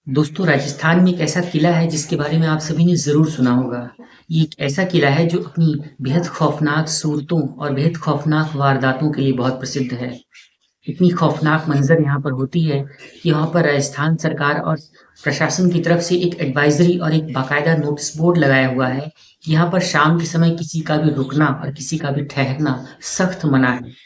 दोस्तों, राजस्थान में एक ऐसा किला है जिसके बारे में आप सभी ने ज़रूर सुना होगा। ये एक ऐसा किला है जो अपनी बेहद खौफ़नाक सूरतों और बेहद खौफ़नाक वारदातों के लिए बहुत प्रसिद्ध है। इतनी खौफ़नाक मंज़र यहाँ पर होती है कि वहाँ पर राजस्थान सरकार और प्रशासन की तरफ से एक एडवाइज़री और एक बाकायदा नोटिस बोर्ड लगाया हुआ है कि यहाँ पर शाम के समय किसी का भी रुकना और किसी का भी ठहरना सख्त मना है।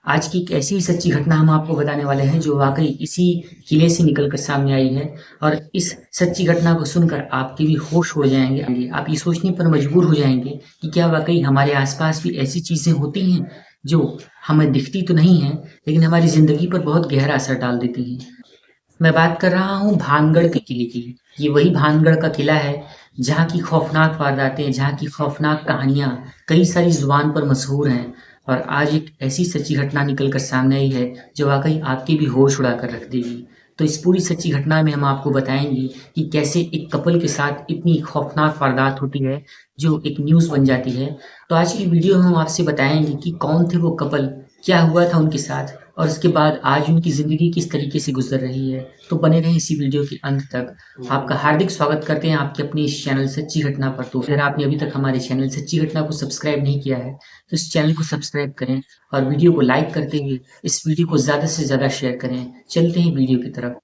आज की एक ऐसी ही सच्ची घटना हम आपको बताने वाले हैं जो वाक़ई इसी किले से निकल कर सामने आई है और इस सच्ची घटना को सुनकर आपके भी होश उड़ जाएँगे। आप ये सोचने पर मजबूर हो जाएँगे कि क्या वाक़ई हमारे आस-पास भी ऐसी चीज़ें होती हैं जो हमें दिखती तो नहीं हैं, लेकिन हमारी ज़िंदगी पर बहुत गहरा असर डाल देती हैं। मैं बात कर रहा हूँ भानगढ़ के किले की। ये वही भानगढ़ का किला है जहाँ की खौफ़नाक वारदातें, जहाँ की खौफ़नाक कहानियाँ कई सारी ज़ुबान पर मशहूर हैं और आज एक ऐसी सच्ची घटना निकल कर सामने आई है जो वाक़ई आपके भी होश उड़ा कर रख देगी। तो इस पूरी सच्ची घटना में हम आपको बताएँगे कि कैसे एक कपल के साथ इतनी खौफ़नाक वारदात होती है जो एक न्यूज़ बन जाती है। तो आज की वीडियो में हम आपसे बताएँगे कि कौन थे वो कपल, क्या हुआ था उनके साथ और उसके बाद आज उनकी ज़िंदगी किस तरीके से गुज़र रही है। तो बने रहें इसी वीडियो के अंत तक। आपका हार्दिक स्वागत करते हैं आपके अपने इस चैनल सच्ची घटना पर। तो अगर आपने अभी तक हमारे चैनल सच्ची घटना को सब्सक्राइब नहीं किया है, तो इस चैनल को सब्सक्राइब करें और वीडियो को लाइक करते हुए इस वीडियो को ज़्यादा से ज़्यादा शेयर करें। चलते हैं वीडियो की तरफ।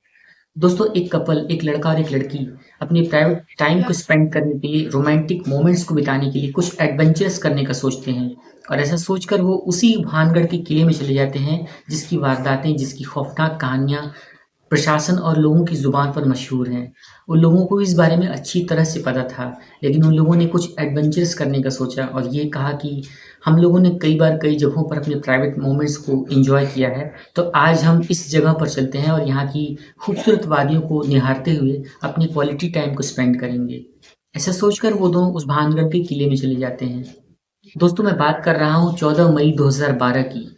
दोस्तों, एक कपल, एक लड़का और एक लड़की अपने प्राइवेट टाइम को स्पेंड करने के लिए, रोमांटिक मोमेंट्स को बिताने के लिए कुछ एडवेंचर्स करने का सोचते हैं और ऐसा सोचकर वो उसी भानगढ़ के किले में चले जाते हैं जिसकी वारदातें, जिसकी खौफनाक कहानियाँ प्रशासन और लोगों की ज़ुबान पर मशहूर हैं। उन लोगों को इस बारे में अच्छी तरह से पता था, लेकिन उन लोगों ने कुछ एडवेंचर्स करने का सोचा और ये कहा कि हम लोगों ने कई बार कई जगहों पर अपने प्राइवेट मोमेंट्स को एन्जॉय किया है, तो आज हम इस जगह पर चलते हैं और यहाँ की खूबसूरत वादियों को निहारते हुए अपनी क्वालिटी टाइम को स्पेंड करेंगे। ऐसा सोचकर वो दोनों उस भानगढ़ के किले में चले जाते हैं। दोस्तों, मैं बात कर रहा हूँ 14 मई 2012 की।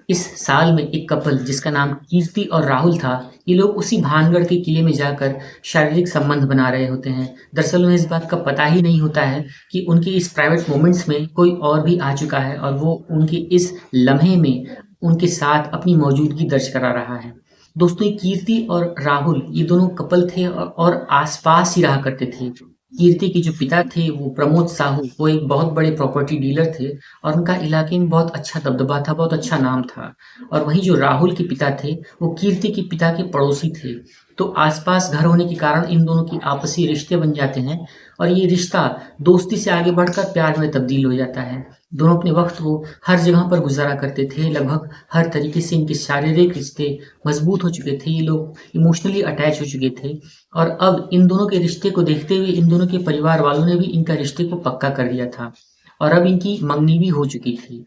इस साल में एक कपल जिसका नाम कीर्ति और राहुल था, ये लोग उसी भानगढ़ के किले में जाकर शारीरिक संबंध बना रहे होते हैं। दरअसल उन्हें इस बात का पता ही नहीं होता है कि उनके इस प्राइवेट मोमेंट्स में कोई और भी आ चुका है और वो उनके इस लम्हे में उनके साथ अपनी मौजूदगी दर्ज करा रहा है। दोस्तों, ये कीर्ति और राहुल ये दोनों कपल थे और आस-पास ही रहा करते थे। कीर्ति के जो पिता थे वो प्रमोद साहू, वो एक बहुत बड़े प्रॉपर्टी डीलर थे और उनका इलाके में बहुत अच्छा दबदबा था, बहुत अच्छा नाम था। और वहीं जो राहुल के पिता थे, वो कीर्ति के पिता के पड़ोसी थे। तो आस-पास घर होने के कारण इन दोनों की आपसी रिश्ते बन जाते हैं और ये रिश्ता दोस्ती से आगे बढ़कर प्यार में तब्दील हो जाता है। दोनों अपने वक़्त को हर जगह पर गुज़ारा करते थे, लगभग हर तरीके से इनके शारीरिक रिश्ते मज़बूत हो चुके थे, ये लोग इमोशनली अटैच हो चुके थे और अब इन दोनों के रिश्ते को देखते हुए इन दोनों के परिवार वालों ने भी इनका रिश्ते को पक्का कर दिया था और अब इनकी मंगनी भी हो चुकी थी।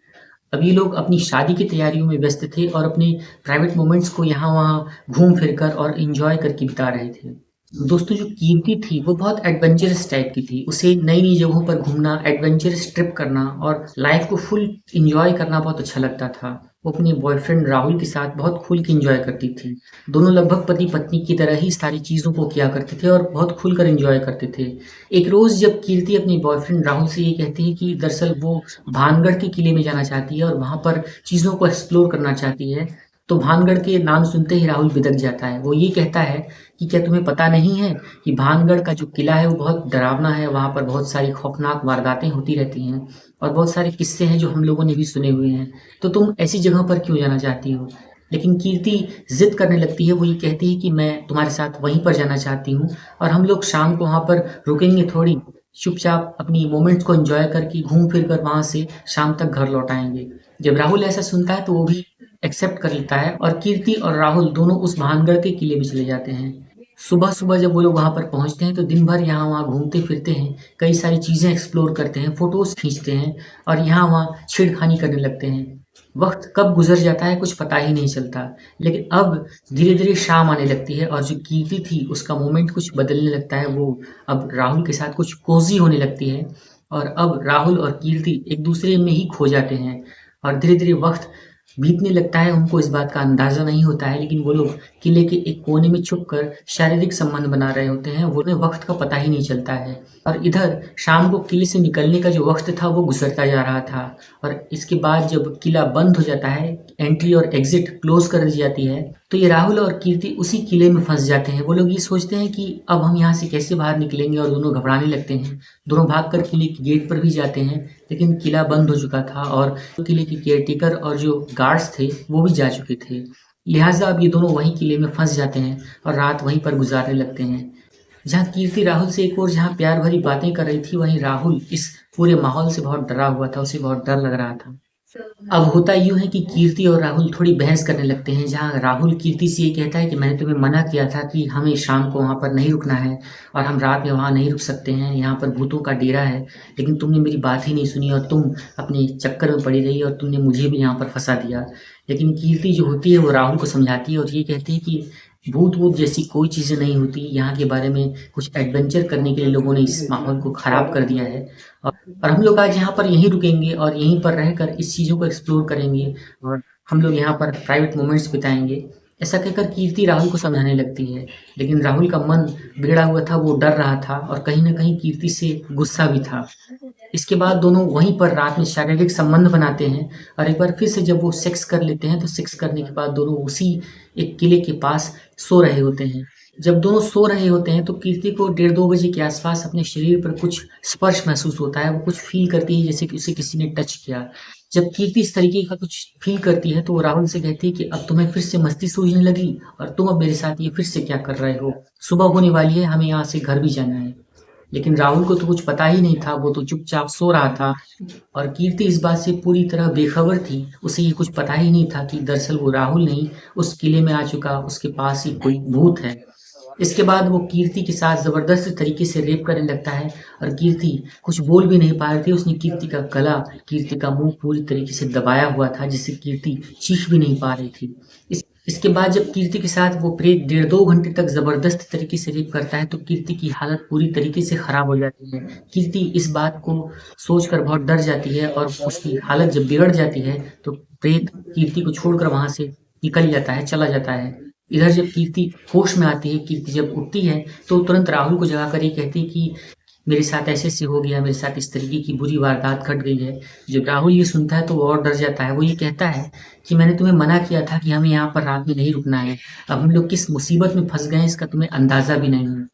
अब ये लोग अपनी शादी की तैयारियों में व्यस्त थे और अपने प्राइवेट मोमेंट्स को यहाँ-वहाँ घूम फिर कर और एन्जॉय करके बिता रहे थे। दोस्तों, जो कीर्ति थी वो बहुत एडवेंचरस टाइप की थी। उसे नई-नई जगहों पर घूमना, एडवेंचरस ट्रिप करना और लाइफ़ को फुल एन्जॉय करना बहुत अच्छा लगता था। वो अपने बॉयफ्रेंड राहुल के साथ बहुत खुल के एन्जॉय करती थी। दोनों लगभग पति-पत्नी की तरह ही सारी चीज़ों को किया करते थे और बहुत खुलकर एन्जॉय करते थे। एक रोज़ जब कीर्ति अपने बॉयफ्रेंड राहुल से ये कहती है कि दरअसल वो भानगढ़ के किले में जाना चाहती है और वहाँ पर चीज़ों को एक्सप्लोर करना चाहती है, तो भानगढ़ के नाम सुनते ही राहुल बिदक जाता है। वो ये कहता है कि क्या तुम्हें पता नहीं है कि भानगढ़ का जो किला है वो बहुत डरावना है, वहाँ पर बहुत सारी खौफ़नाक वारदातें होती रहती हैं और बहुत सारे किस्से हैं जो हम लोगों ने भी सुने हुए हैं। तो तुम ऐसी जगह पर क्यों जाना चाहती हो? लेकिन कीर्ति ज़िद करने लगती है, वो ये कहती है कि मैं तुम्हारे साथ वहीं पर जाना चाहती हूँ और हम लोग शाम को वहाँ पर रुकेंगे थोड़ी, चुपचाप अपनी मोमेंट्स को एन्जॉय करके घूम फिर कर वहाँ से शाम तक घर लौट आएँगे। जब राहुल ऐसा सुनता है तो वो भी एक्सेप्ट कर लेता है और कीर्ति और राहुल दोनों उस भानगढ़ के किले में चले जाते हैं। सुबह-सुबह जब वो लोग वहाँ पर पहुँचते हैं तो दिन भर यहाँ-वहाँ घूमते-फिरते हैं, कई सारी चीज़ें एक्सप्लोर करते हैं, फ़ोटोज़ खींचते हैं और यहाँ-वहाँ छेड़खानी करने लगते हैं। वक़्त कब गुज़र जाता है कुछ पता ही नहीं चलता, लेकिन अब धीरे-धीरे शाम आने लगती है और जो कीर्ति थी उसका मूवमेंट कुछ बदलने लगता है, वो अब राहुल के साथ कुछ कोज़ी होने लगती है और अब राहुल और कीर्ति एक-दूसरे में ही खो जाते हैं और धीरे-धीरे वक़्त बीतने लगता है, उनको इस बात का अंदाज़ा नहीं होता है, लेकिन वो लोग किले के एक कोने में छुपकर शारीरिक संबंध बना रहे होते हैं, उन्हें वक़्त का पता ही नहीं चलता है। और इधर शाम को किले से निकलने का जो वक़्त था वो गुज़रता जा रहा था और इसके बाद जब किला बंद हो जाता है, एंट्री और एग्जिट क्लोज कर दी जाती है, तो ये राहुल और कीर्ति उसी किले में फंस जाते हैं। वो लोग ये सोचते हैं कि अब हम यहाँ से कैसे बाहर निकलेंगे और दोनों घबराने लगते हैं। दोनों भागकर किले के गेट पर भी जाते हैं, लेकिन किला बंद हो चुका था और किले के केयरटेकर और जो गार्ड्स थे वो भी जा चुके थे। लिहाजा अब ये दोनों वहीं किले में फंस जाते हैं और रात वहीं पर गुजारने लगते हैं। जहाँ कीर्ति राहुल से एक और जहाँ प्यार भरी बातें कर रही थी, वहीं राहुल इस पूरे माहौल से बहुत डरा हुआ था, उसे बहुत डर लग रहा था। अब होता यूँ है कि कीर्ति और राहुल थोड़ी बहस करने लगते हैं, जहाँ राहुल कीर्ति से ये कहता है कि मैंने तुम्हें मना किया था कि हमें शाम को वहाँ पर नहीं रुकना है और हम रात में वहाँ नहीं रुक सकते हैं, यहाँ पर भूतों का डेरा है, लेकिन तुमने मेरी बात ही नहीं सुनी और तुम अपने चक्कर में पड़ी रही और तुमने मुझे भी यहाँ पर फंसा दिया। लेकिन कीर्ति जो होती है वो राहुल को समझाती है और ये कहती है कि भूत वूत जैसी कोई चीज़ें नहीं होती, यहाँ के बारे में कुछ एडवेंचर करने के लिए लोगों ने इस माहौल को ख़राब कर दिया है और हम लोग आज यहाँ पर यहीं रुकेंगे और यहीं पर रहकर इस चीज़ों को एक्सप्लोर करेंगे और हम लोग यहाँ पर प्राइवेट मोमेंट्स बिताएंगे। ऐसा कहकर कीर्ति राहुल को समझाने लगती है, लेकिन राहुल का मन बिगड़ा हुआ था, वो डर रहा था और कहीं न कहीं कीर्ति से गुस्सा भी था। इसके बाद दोनों वहीं पर रात में शारीरिक संबंध बनाते हैं और एक बार फिर से जब वो सेक्स कर लेते हैं, तो सेक्स करने के बाद दोनों उसी एक किले के पास सो रहे होते हैं। जब दोनों सो रहे होते हैं तो कीर्ति को 1:30 बजे के आसपास अपने शरीर पर कुछ स्पर्श महसूस होता है, वो कुछ फ़ील करती है जैसे कि उसे किसी ने टच किया। जब कीर्ति इस तरीके का कुछ फ़ील करती है तो वो राहुल से कहती है कि अब तुम्हें फिर से मस्ती सूझने लगी और तुम अब मेरे साथ ये फिर से क्या कर रहे हो? सुबह होने वाली है, हमें यहाँ से घर भी जाना है। लेकिन राहुल को तो कुछ पता ही नहीं था, वो तो चुपचाप सो रहा था और कीर्ति इस बात से पूरी तरह बेखबर थी। उसे ये कुछ पता ही नहीं था कि दरअसल वो राहुल नहीं, उस किले में आ चुका उसके पास ही कोई भूत है। इसके बाद वो कीर्ति के साथ ज़बरदस्त तरीके से रेप करने लगता है और कीर्ति कुछ बोल भी नहीं पा रही थी। उसने कीर्ति का गला, कीर्ति का मुँह पूरी तरीके से दबाया हुआ था, जिससे कीर्ति चीख भी नहीं पा रही थी। इसके बाद जब कीर्ति के साथ वो प्रेत 1.5-2 घंटे तक ज़बरदस्त तरीके से रेप करता है, तो कीर्ति की हालत पूरी तरीके से ख़राब हो जाती है। कीर्ति इस बात को सोचकर बहुत डर जाती है और उसकी हालत जब बिगड़ जाती है, तो प्रेत कीर्ति को छोड़कर वहाँ से निकल जाता है, चला जाता है। इधर जब कीर्ति होश में आती है, कीर्ति जब उठती है, तो तुरंत राहुल को जगाकर ये कहती है कि मेरे साथ ऐसे-ऐसे हो गया, मेरे साथ इस तरीके की बुरी वारदात घट गई है। जब राहुल ये सुनता है तो वो और डर जाता है। वो ये कहता है कि मैंने तुम्हें मना किया था कि हमें यहाँ पर रात में नहीं रुकना है। अब हम लोग किस मुसीबत में फँस गए हैं इसका तुम्हें अंदाज़ा भी नहीं है।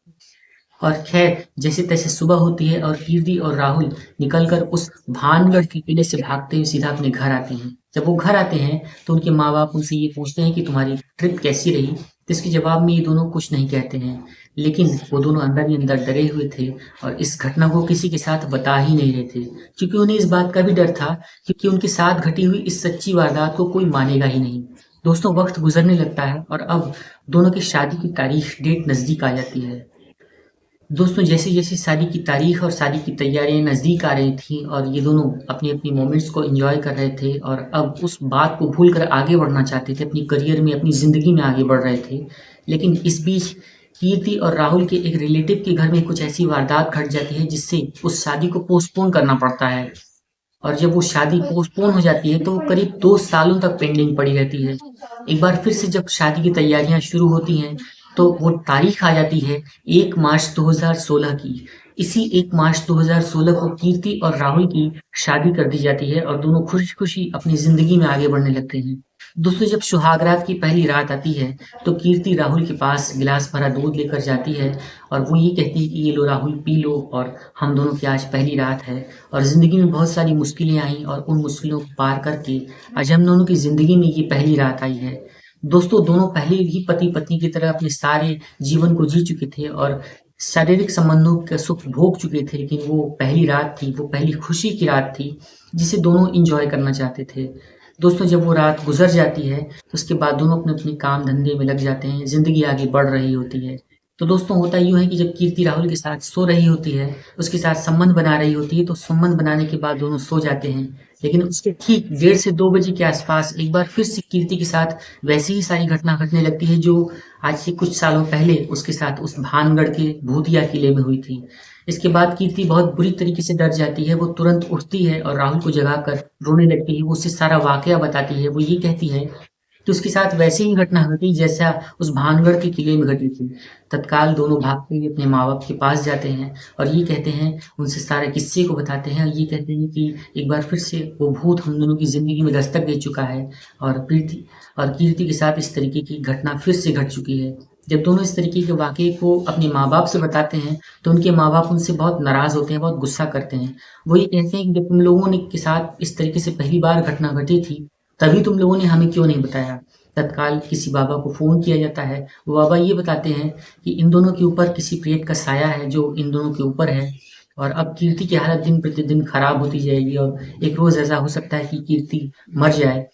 और खैर जैसे-तैसे सुबह होती है और कीर्ति और राहुल निकलकर उस भानगढ़ के किले से भागते हुए सीधा अपने घर आते हैं। जब वो घर आते हैं तो उनके माँ-बाप उनसे ये पूछते हैं कि तुम्हारी ट्रिप कैसी रही? तो इसके जवाब में ये दोनों कुछ नहीं कहते हैं। लेकिन वो दोनों अंदर ही अंदर डरे हुए थे और इस घटना को किसी के साथ बता ही नहीं रहे थे, क्योंकि उन्हें इस बात का भी डर था क्योंकि उनके साथ घटी हुई इस सच्ची वारदात को कोई मानेगा ही नहीं। दोस्तों वक़्त गुज़रने लगता है और अब दोनों की शादी की तारीख डेट नज़दीक आ जाती है। दोस्तों जैसे-जैसे शादी की तारीख और शादी की तैयारियाँ नज़दीक आ रही थीं और ये दोनों अपनी-अपनी मोमेंट्स को एन्जॉय कर रहे थे और अब उस बात को भूलकर आगे बढ़ना चाहते थे, अपनी करियर में, अपनी ज़िंदगी में आगे बढ़ रहे थे। लेकिन इस बीच कीर्ति और राहुल के एक रिलेटिव के घर में कुछ ऐसी वारदात घट जाती है जिससे उस शादी को पोस्टपोन करना पड़ता है और जब वो शादी पोस्टपोन हो जाती है तो वो करीब 2 सालों तक पेंडिंग पड़ी रहती है। एक बार फिर से जब शादी की तैयारियाँ शुरू होती हैं, तो वो तारीख आ जाती है 1 मार्च 2016 की। इसी 1 मार्च 2016 को कीर्ति और राहुल की शादी कर दी जाती है और दोनों खुशी-खुशी अपनी ज़िंदगी में आगे बढ़ने लगते हैं। दोस्तों जब सुहागरात की पहली रात आती है, तो कीर्ति राहुल के पास गिलास भरा दूध लेकर जाती है और वो ये कहती है कि ये लो राहुल पी लो और हम दोनों की आज पहली रात है और ज़िंदगी में बहुत सारी मुश्किलें आईं और उन मुश्किलों को पार करके आज हम दोनों की ज़िंदगी में ये पहली रात आई है। दोस्तों दोनों पहले ही पति-पत्नी की तरह अपने सारे जीवन को जी चुके थे और शारीरिक संबंधों का सुख भोग चुके थे, लेकिन वो पहली रात थी, वो पहली खुशी की रात थी, जिसे दोनों एन्जॉय करना चाहते थे। दोस्तों जब वो रात गुज़र जाती है, तो उसके बाद दोनों अपने-अपने काम-धंधे में लग जाते हैं, ज़िंदगी आगे बढ़ रही होती है। तो दोस्तों होता यूँ है कि जब कीर्ति राहुल के साथ सो रही होती है, उसके साथ संबंध बना रही होती है, तो संबंध बनाने के बाद दोनों सो जाते हैं। लेकिन उसके ठीक 1:30 से 2 बजे के आसपास एक बार फिर से कीर्ति के साथ वैसी ही सारी घटना घटने लगती है, जो आज से कुछ सालों पहले उसके साथ उस भानगढ़ के भूतिया किले में हुई थी। इसके बाद कीर्ति बहुत बुरी तरीके से डर जाती है, वो तुरंत उठती है और राहुल को जगाकर रोने लगती है। वो उसे सारा वाक़या बताती है। वो ये कहती है कि उसके साथ वैसी ही घटना घटी जैसा उस भानगढ़ के किले में घटी थी। तत्काल दोनों भागते हुए अपने माँ-बाप के पास जाते हैं और ये कहते हैं, उनसे सारे किस्से को बताते हैं और ये कहते हैं कि एक बार फिर से वो भूत हम दोनों की ज़िंदगी में दस्तक दे चुका है और कीर्ति के साथ इस तरीके की घटना फिर से घट चुकी है। जब दोनों इस तरीके के वाक़ये को अपने माँ-बाप से बताते हैं, तो उनके माँ-बाप उनसे बहुत नाराज़ होते हैं, बहुत गुस्सा करते हैं। वो ये कहते हैं कि जब तुम लोगों ने के साथ इस तरीके से पहली बार घटना घटी थी, तभी तुम लोगों ने हमें क्यों नहीं बताया? तत्काल किसी बाबा को फ़ोन किया जाता है। वो बाबा ये बताते हैं कि इन दोनों के ऊपर किसी प्रेत का साया है जो इन दोनों के ऊपर है और अब कीर्ति की हालत दिन प्रतिदिन खराब होती जाएगी और एक रोज़ ऐसा हो सकता है कि कीर्ति मर जाए।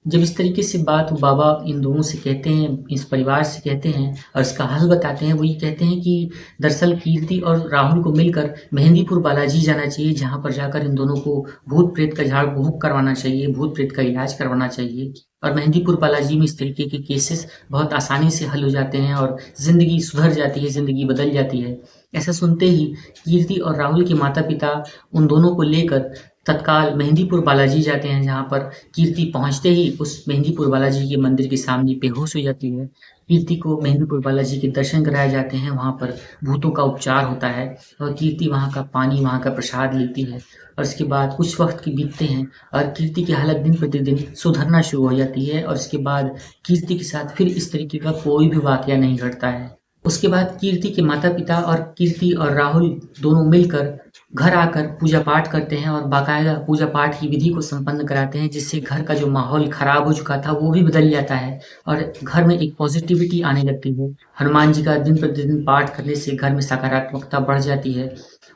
जब इस तरीके से बात बाबा इन दोनों से कहते हैं, इस परिवार से कहते हैं और इसका हल बताते हैं, वो ये कहते हैं कि दरअसल कीर्ति और राहुल को मिलकर मेहंदीपुर बालाजी जाना चाहिए, जहाँ पर जाकर इन दोनों को भूत-प्रेत का झाड़-फूँक करवाना चाहिए, भूत-प्रेत का इलाज करवाना चाहिए और मेहंदीपुर बालाजी में इस तरीके के केसेस बहुत आसानी से हल हो जाते हैं और ज़िंदगी सुधर जाती है, ज़िंदगी बदल जाती है। ऐसा सुनते ही कीर्ति और राहुल के माता-पिता उन दोनों को लेकर तत्काल मेहंदीपुर बालाजी जाते हैं, जहाँ पर कीर्ति पहुँचते ही उस मेहंदीपुर बालाजी के मंदिर के सामने बेहोश हो जाती है। कीर्ति को मेहंदीपुर बालाजी के दर्शन कराए जाते हैं, वहाँ पर भूतों का उपचार होता है और कीर्ति वहाँ का पानी, वहाँ का प्रसाद लेती है और उसके बाद कुछ वक़्त के बीतते हैं और कीर्ति की हालत दिन प्रतिदिन सुधरना शुरू हो जाती है और उसके बाद कीर्ति के साथ फिर इस तरीके का कोई भी वाक़या नहीं घटता है। उसके बाद कीर्ति के माता-पिता और कीर्ति और राहुल दोनों मिलकर घर आकर पूजा-पाठ करते हैं और बाकायदा पूजा-पाठ की विधि को संपन्न कराते हैं, जिससे घर का जो माहौल खराब हो चुका था, वो भी बदल जाता है और घर में एक पॉज़िटिविटी आने लगती है। हनुमान जी का दिन प्रतिदिन पाठ करने से घर में सकारात्मकता बढ़ जाती है।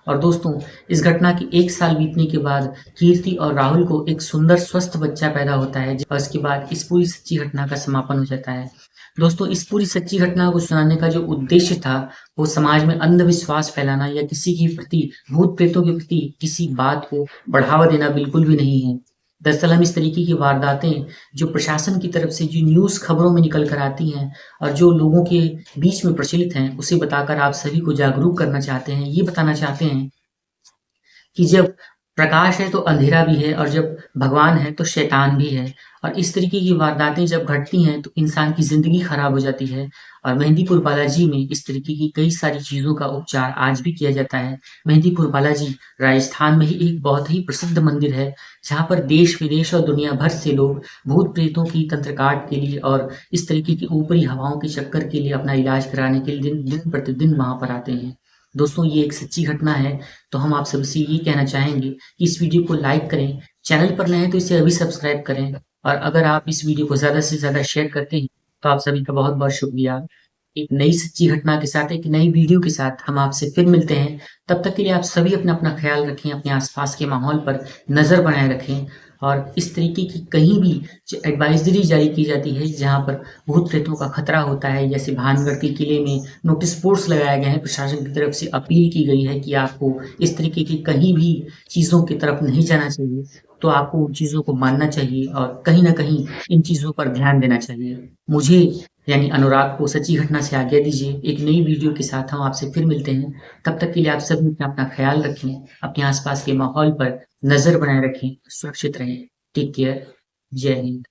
और दोस्तों, इस घटना के 1 साल बीतने के बाद कीर्ति और राहुल को एक सुंदर स्वस्थ बच्चा पैदा होता है और उसके बाद इस पूरी सच्ची घटना का समापन हो जाता है। दोस्तों, इस पूरी सच्ची घटना को सुनाने का जो उद्देश्य था, वो समाज में अंधविश्वास फैलाना या किसी के प्रति, भूत-प्रेतों के प्रति किसी बात को बढ़ावा देना बिल्कुल भी नहीं है। दरअसल हम इस तरीके की वारदातें जो प्रशासन की तरफ से जो न्यूज़ खबरों में निकल कर आती हैं और जो लोगों के बीच में प्रचलित हैं, उसे बताकर आप सभी को जागरूक करना चाहते हैं। ये बताना चाहते हैं कि जब प्रकाश है तो अंधेरा भी है और जब भगवान है तो शैतान भी है और इस तरीके की वारदातें जब घटती हैं तो इंसान की ज़िंदगी खराब हो जाती है और मेहंदीपुर बालाजी में इस तरीके की कई सारी चीज़ों का उपचार आज भी किया जाता है। मेहंदीपुर बालाजी राजस्थान में ही एक बहुत ही प्रसिद्ध मंदिर है, जहाँ पर देश-विदेश और दुनिया भर से लोग भूत-प्रेतों की तंत्र-काट के लिए और इस तरीके की ऊपरी हवाओं के चक्कर के लिए अपना इलाज कराने के लिए दिन प्रतिदिन वहाँ पर आते हैं। दोस्तों, ये एक सच्ची घटना है, तो हम आप सभी से ये कहना चाहेंगे कि इस वीडियो को लाइक करें, चैनल पर नए हैं तो इसे अभी सब्सक्राइब करें और अगर आप इस वीडियो को ज़्यादा से ज़्यादा शेयर करते हैं, तो आप सभी का बहुत-बहुत शुक्रिया। एक नई सच्ची घटना के साथ, एक नई वीडियो के साथ हम आपसे फिर मिलते हैं। तब तक के लिए आप सभी अपना-अपना ख़्याल रखें, अपने आस-पास के माहौल पर नज़र बनाए रखें और इस तरीके की कहीं भी जो एडवाइज़री जारी की जाती है, जहाँ पर भूत-प्रेतों का खतरा होता है, जैसे भानगढ़ के किले में नोटिस बोर्ड्स लगाए गए हैं, प्रशासन की तरफ से अपील की गई है कि आपको इस तरीके की कहीं भी चीज़ों की तरफ नहीं जाना चाहिए, तो आपको उन चीज़ों को मानना चाहिए और कहीं न कहीं इन चीज़ों पर ध्यान देना चाहिए। मुझे यानी अनुराग को सच्ची घटना से आज्ञा दीजिए। एक नई वीडियो के साथ हम आपसे फिर मिलते हैं। तब तक के लिए आप सभी अपना ख़्याल रखें, अपने आस-पास के माहौल पर नज़र बनाए रखें, सुरक्षित रहें। Take care. जय हिंद।